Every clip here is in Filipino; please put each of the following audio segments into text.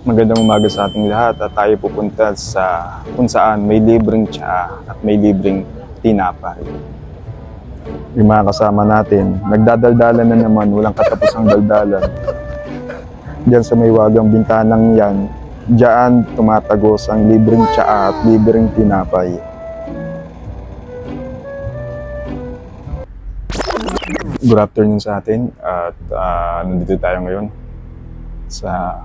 Magandang umaga sa ating lahat at tayo pupunta sa kung saan may libreng tsaa at may libreng tinapay. Yung mga kasama natin, nagdadaldalan na naman, walang katapusang daldalan. Diyan sa may wagang bintanang yan, diyan tumatagos ang libreng tsaa at libreng tinapay. Good afternoon sa atin at nandito tayo ngayon sa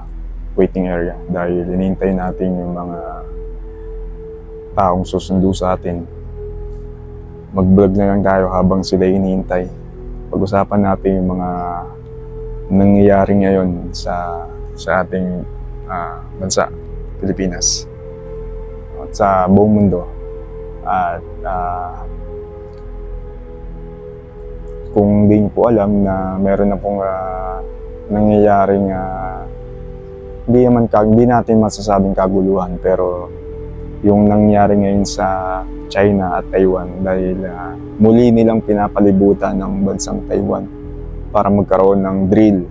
waiting area dahil hinihintay natin yung mga taong susundo sa atin. Mag-vlog na lang tayo habang sila hinihintay. Pag-usapan natin yung mga nangyayari ngayon sa ating bansa, Pilipinas at sa buong mundo. At kung hindi niyo po alam na meron na pong nangyayaring hindi natin masasabing kaguluhan, pero yung nangyari ngayon sa China at Taiwan dahil muli nilang pinapalibutan ng bansang Taiwan para magkaroon ng drill.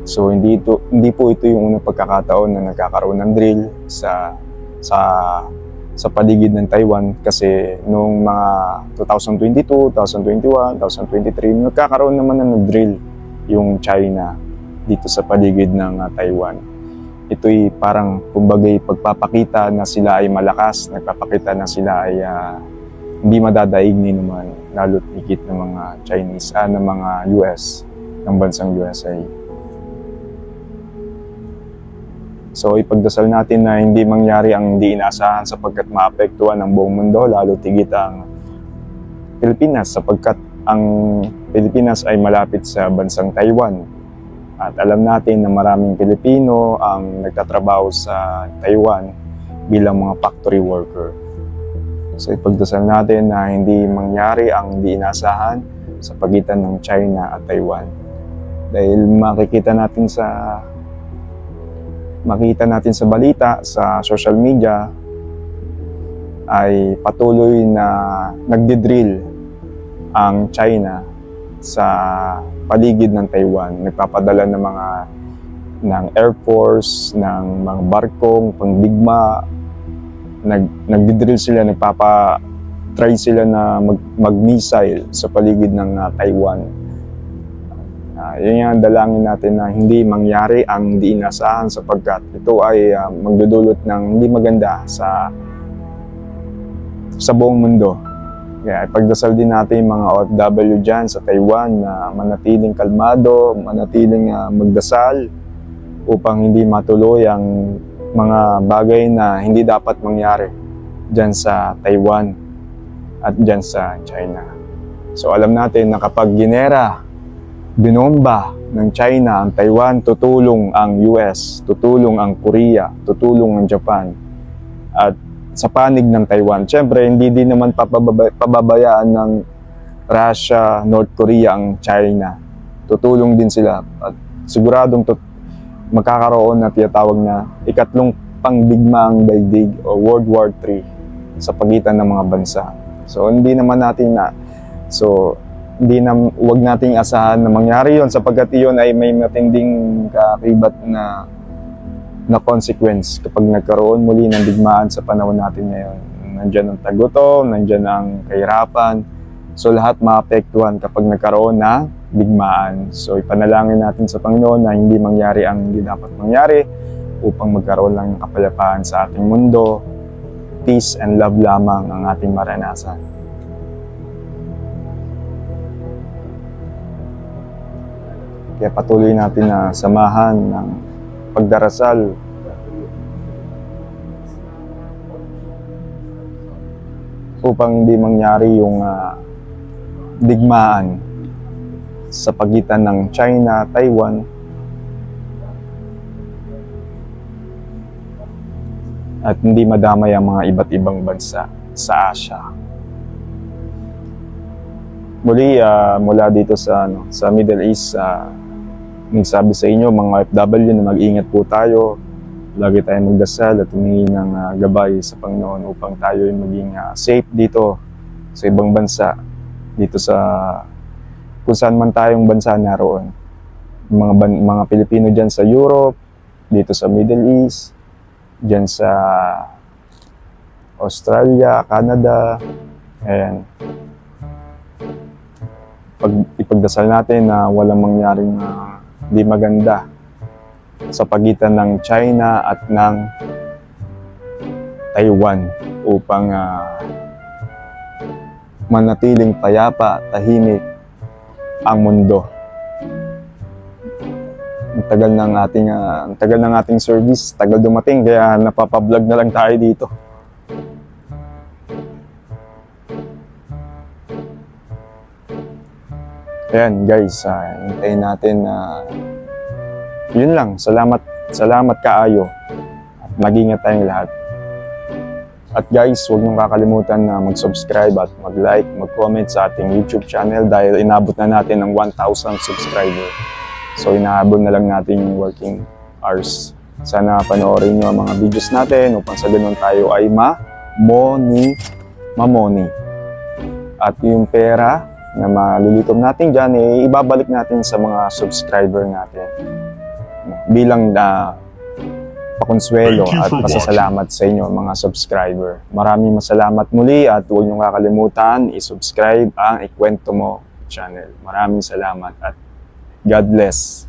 So hindi po ito yung unang pagkakataon na nagkakaroon ng drill sa paligid ng Taiwan, kasi noong mga 2022, 2021, 2023 nagkakaroon naman ng drill yung China dito sa paligid ng Taiwan. Ito'y parang kumbagay pagpapakita na sila ay malakas, nagpapakita na sila ay hindi madadaig ni naman, lalo't higit ng mga Chinese, ng mga US, ng bansang USA. So ipagdasal natin na hindi mangyari ang hindi inaasahan sapagkat maapektuhan ang buong mundo, lalo't higit ang Pilipinas sapagkat ang Pilipinas ay malapit sa bansang Taiwan. At alam natin na maraming Pilipino ang nagtatrabaho sa Taiwan bilang mga factory worker. So ipagdasal natin na hindi mangyari ang hindi inaasahan sa pagitan ng China at Taiwan. Dahil makita natin sa balita, sa social media, ay patuloy na nagdidrill ang China sa paligid ng Taiwan. Nagpapadala ng Air Force, ng mga barkong pangdigma. Nagdidrill sila, nagpapa-try sila na mag-missile sa paligid ng Taiwan. Yun yung dalangin natin na hindi mangyari ang hindi inaasahan sapagkat ito ay magdudulot ng hindi maganda sa buong mundo. Kaya ipagdasal din natin yung mga OFW dyan sa Taiwan na manatiling kalmado, manatiling magdasal upang hindi matuloy ang mga bagay na hindi dapat mangyari dyan sa Taiwan at dyan sa China. So alam natin na kapag ginera, binomba ng China ang Taiwan, tutulong ang US, tutulong ang Korea, tutulong ang Japan. At sa panig ng Taiwan, siyempre hindi din naman pababayaan ng Russia, North Korea ang China. Tutulong din sila at siguradong magkakaroon na tinatawag na ikatlong pangdigmaang daigdig o World War III sa pagitan ng mga bansa. So wag nating asahan na mangyari yon sapagkat iyon ay may matinding kaakibat na consequence kapag nagkaroon muli ng digmaan sa panahon natin ngayon. Nandiyan ang tagutom, nandiyan ang kahirapan. So lahat maapektuhan kapag nagkaroon na digmaan. So ipanalangin natin sa Panginoon na hindi mangyari ang hindi dapat mangyari upang magkaroon lang ng kapayapaan sa ating mundo. Peace and love lamang ang ating maranasan. Kaya patuloy natin na samahan ng pagdarasal upang hindi mangyari yung digmaan sa pagitan ng China, Taiwan at hindi madamay ang mga iba't ibang bansa sa Asia. Muli mula dito sa Middle East, nagsabi sa inyo mga OFW na mag-ingat po tayo, lagi tayong magdasal at humingi ng gabay sa Panginoon upang tayo ay maging safe dito sa ibang bansa, dito sa kung saan man tayong bansa naroon. Mga Pilipino dyan sa Europe, dito sa Middle East, dyan sa Australia, Canada. Ayan. Ipagdasal natin na walang mangyaring di maganda sa pagitan ng China at ng Taiwan upang manatiling payapa, tahimik ang mundo. Ang tagal ng ating service, tagal dumating, kaya napapablog na lang tayo dito. Ayan guys, hintayin natin na yun lang. Salamat kaayo. Mag-ingat tayong lahat. At guys, huwag mong kakalimutan na mag-subscribe at mag-like, mag-comment sa ating YouTube channel dahil inabot na natin ang 1,000 subscriber. So inahabol na lang natin yung working hours. Sana panoorin nyo ang mga videos natin upang sa ganun tayo ay mamoni. At yung pera na malilikom natin dyan, ibabalik natin sa mga subscriber natin bilang pakonsuelo at pasasalamat sa inyo mga subscriber. Maraming masalamat muli at huwag niyong kakalimutan i-subscribe ang Ikwento Mo channel. Maraming salamat at God bless.